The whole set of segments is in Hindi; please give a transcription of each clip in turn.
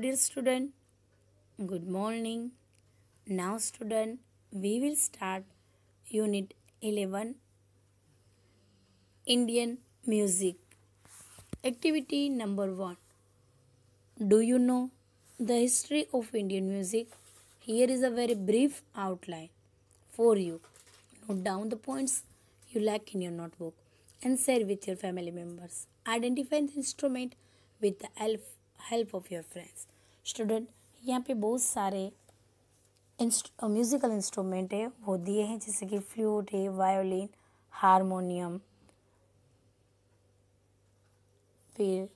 dear student, good morning. Now student, we will start Unit 11 Indian Music. Activity number 1. Do you know the history of Indian music? Here is a very brief outline for you. Note down the points you lack in your notebook and share with your family members. Identify the instrument with the help of your friends. Student यहाँ पे बहुत सारे म्यूज़िकल इंस्ट्रूमेंट है वो दिए हैं, जैसे कि फ्लूट है, वायोलिन, हारमोनियम, फिर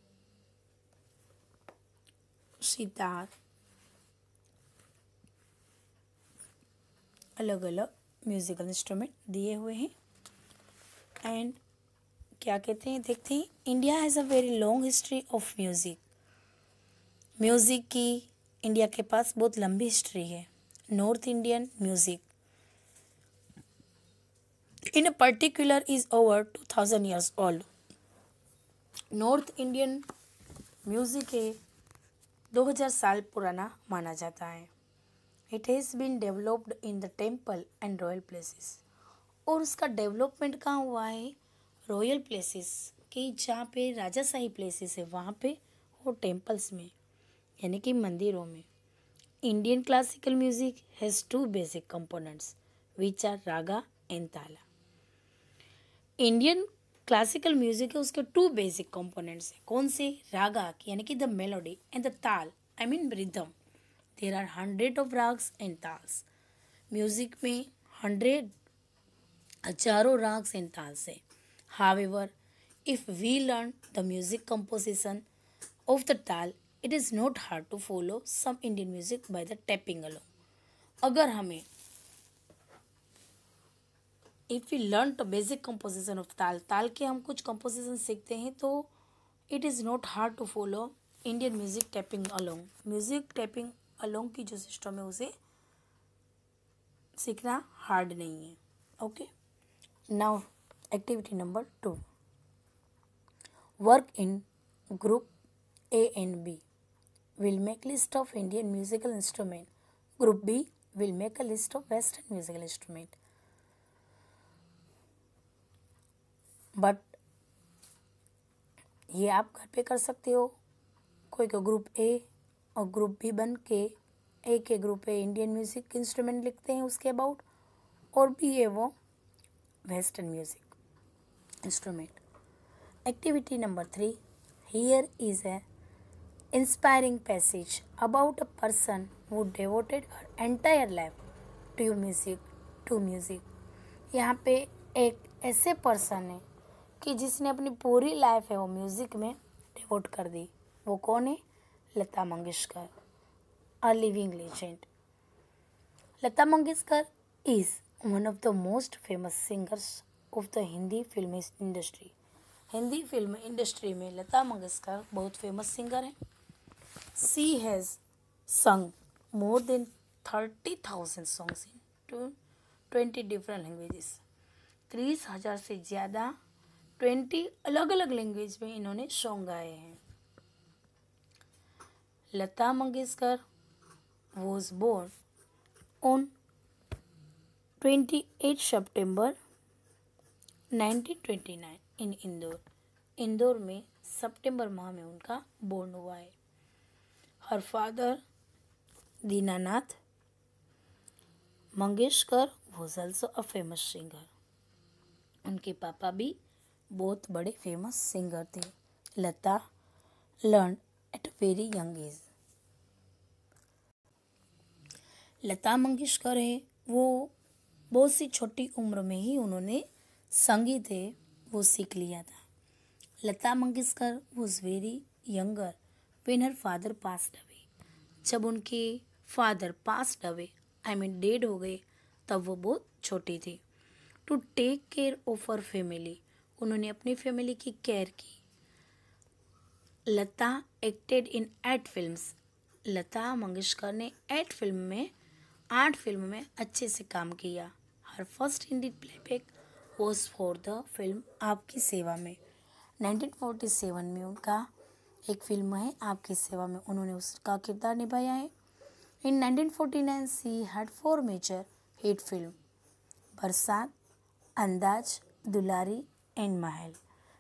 सितार, अलग अलग म्यूज़िकल इंस्ट्रूमेंट दिए हुए हैं। एंड क्या कहते हैं, देखते हैं। India has a very long history of music. Music की इंडिया के पास बहुत लंबी हिस्ट्री है। North Indian music in a particular is over 2000 years old. नॉर्थ इंडियन म्यूज़िक है 2000 साल पुराना माना जाता है। It has been developed in the temple and royal places. और उसका डेवलपमेंट कहाँ हुआ है? रॉयल प्लेसेस कि जहाँ पे राजाशाही प्लेसेस है वहाँ पे, और टेम्पल्स में यानी कि मंदिरों में। Indian classical music has 2 basic components which are raga and tala. Indian classical music है, उसके 2 बेसिक कंपोनेंट्स हैं। कौन से? रागा यानी कि the melody and the tal, I mean rhythm. There are 100 of ragas and tals. Music में 100 हजारों राग्स एंड ताल्स है। However if we learn the music composition of the tal, it is not hard to follow some Indian music by the tapping alone. अगर हमें if we learn the basic composition of ताल के हम कुछ composition सीखते हैं तो it is not hard to follow Indian music tapping along. Music tapping along की जो सिस्टम है उसे सीखना हार्ड नहीं है। Okay, now activity number 2, work in group A and B will make list of Indian musical instrument. Group B will make a list of Western musical instrument. But ये आप घर पे कर सकते हो। कोई को ग्रुप A और ग्रुप B बन के A के group A Indian music instrument लिखते हैं उसके अबाउट, और B है वो western music instrument. Activity number 3, here is a inspiring passage about a person who devoted her entire life to music. यहाँ पे एक ऐसे पर्सन है कि जिसने अपनी पूरी लाइफ है वो म्यूज़िक में डिवोट कर दी। वो कौन है? Lata Mangeshkar, a living legend. Lata Mangeshkar is one of the most famous singers of the Hindi film industry. Hindi film industry में लता मंगेशकर बहुत फेमस सिंगर हैं। She has sung more than 30,000 songs in 20 different languages. 30,000 से ज़्यादा 20 अलग अलग लैंग्वेज में इन्होंने सॉन्ग गाए हैं। Lata Mangeshkar was born on 28 September 1929 in Indore. Indore में सितंबर माह में उनका बोर्न हुआ है। Her father Dinanath Mangeshkar was also a famous singer. उनके पापा भी बहुत बड़े फेमस सिंगर थे। Lata learn at very young age. Lata Mangeshkar है वो बहुत सी छोटी उम्र में ही उन्होंने संगीत है वो सीख लिया था। Lata Mangeshkar was very younger when her father passed away. जब उनके father passed away, I mean dead हो गए, तब वो बहुत छोटी थी। To take care of her family, उन्होंने अपनी फैमिली की केयर की। Lata acted in 8 films. Lata Mangeshkar ने 8 फिल्म में अच्छे से काम किया। Her first Hindi playback was for the film Aapki Seva में। 1947 में उनका एक फिल्म है आपकी सेवा में उन्होंने उसका किरदार निभाया है। In 1949 she had 4 major hit film, Barsaat, Andaz, Dulari and महल।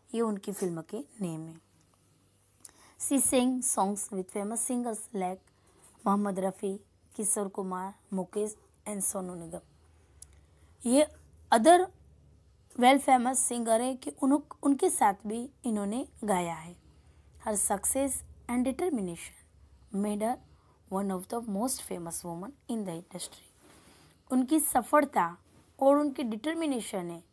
ये उनकी फिल्म के नेम है। She sang songs with famous singers like Mohammed Rafi, Kishore Kumar, Mukesh and Sonu Nigam. ये अदर वेल फेमस सिंगर है कि उनके साथ भी इन्होंने गाया है। Her success and determination made her one of the most famous woman in the industry. उनकी सफलता और उनकी डिटर्मिनेशन है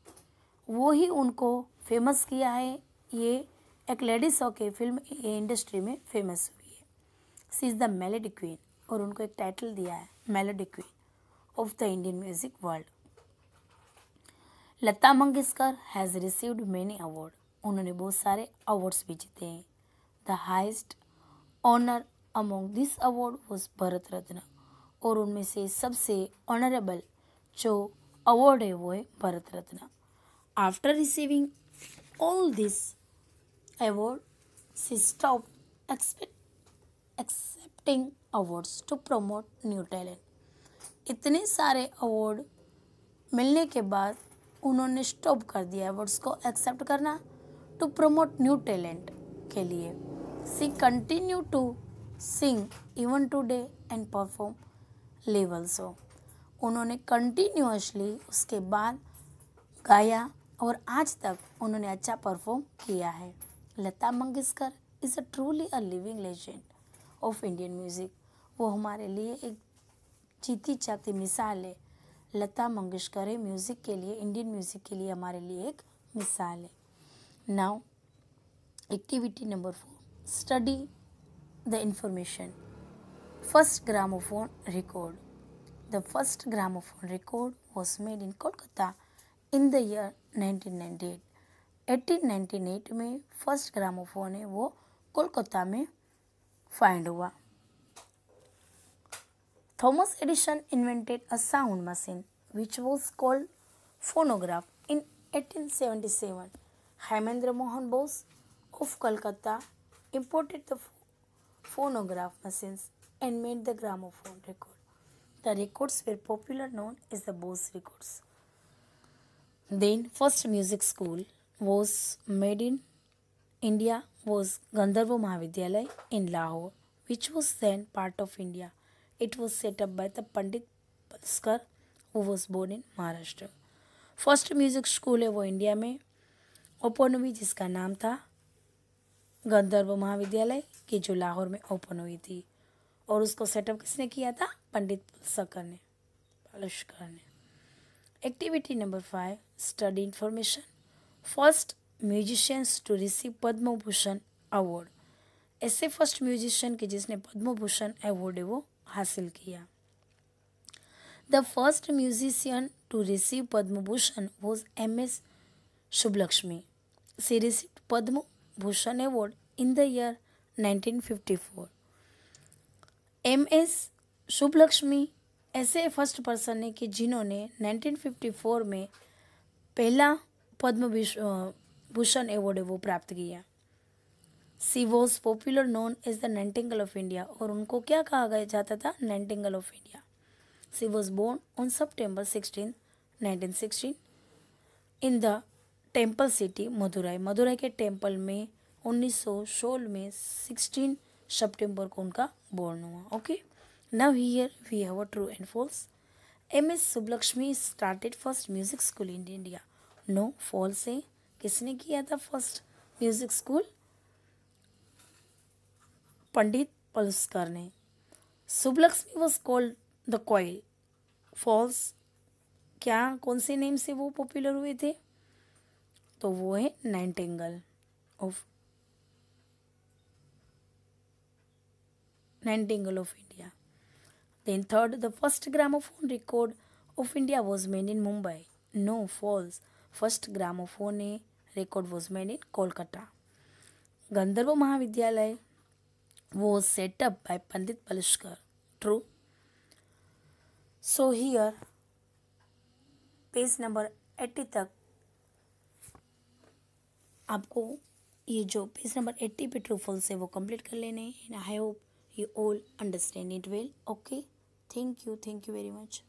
वो ही उनको फेमस किया है। ये एक लेडीज होके फिल्म इंडस्ट्री में फेमस हुई है। She is the melody queen और उनको एक टाइटल दिया है melody queen of the Indian music world. Lata Mangeshkar has received many award. उन्होंने बहुत सारे अवार्ड्स भी जीते हैं। The highest honour among this award was Bharat Ratna और उनमें से सबसे ऑनरेबल जो अवार्ड है वो है Bharat Ratna. After receiving all this award she stopped accepting awards to promote new talent. इतने सारे अवार्ड मिलने के बाद उन्होंने स्टॉप कर दिया अवार्ड्स को एक्सेप्ट करना टू प्रमोट न्यू टैलेंट के लिए। She continue to sing even today and perform live also. उन्होंने कंटिन्यूअसली उसके बाद गाया और आज तक उन्होंने अच्छा परफॉर्म किया है। Lata Mangeshkar is a truly a living legend of Indian music. वो हमारे लिए एक जीती जागती मिसाल है। लता मंगेशकर है म्यूज़िक के लिए, इंडियन म्यूज़िक के लिए हमारे लिए एक मिसाल है। Now activity number 4, study the information. First gramophone record. The first gramophone record was made in Kolkata in the year 1998। 1898 में फर्स्ट ग्रामोफोन है वो कोलकाता में फाइंड हुआ। Thomas Edison invented a sound machine which was called phonograph in 1877. Hemendra Mohan Bose of Calcutta imported the phonograph machines and made the gramophone record. The records were popular known as the Bose records. Then first music school was made in India was Gandharva Mahavidyalaya in Lahore, which was then part of India. It was set up by the Pandit Palskar, who was born in Maharashtra. First music school है वो इंडिया में ओपन हुई जिसका नाम था गंधर्व महाविद्यालय की, जो लाहौर में ओपन हुई थी और उसको सेटअप किसने किया था? पंडित पलस्कर ने। Activity number 5, study information. First musicians to receive Padma Bhushan award. ऐसे फर्स्ट म्यूजिशियन के जिसने पद्म भूषण अवार्ड है वो हासिल किया। The first musician to receive Padma Bhushan was MS Subbulakshmi. She received Padma Bhushan award in the year 1954। MS Subbulakshmi ऐसे फर्स्ट पर्सन है कि जिन्होंने 1954 में पहला पद्म भूषण अवार्ड वो प्राप्त किया। She was popular known as the nightingale of India और उनको क्या कहा गया जाता था? Nightingale of India. She was born on September 16, 1916 in the temple city Madurai. Madurai के टेम्पल में 1916 में 16 सितंबर को उनका बोर्न हुआ। Okay, now here we have a true and false. MS Subbulakshmi started first music school in India. No, false है। किसने किया था first music school? Pandit Paluskar ने। Subbulakshmi was called the quail. False. क्या कौन से नेम से वो पॉपुलर हुए थे? तो वो है nightingale of India. Then third, the first gramophone record of India was made in Mumbai. No, false. First gramophone record was made in Kolkata. Gandharva Mahavidyalaya was set up by Pandit Palishkar. True. So here page number 80 तक आपको ये जो पेज नंबर 80 पे ट्रू फॉल्स है वो कंप्लीट कर लेने हैं। I hope you all understand it well. Okay, thank you very much.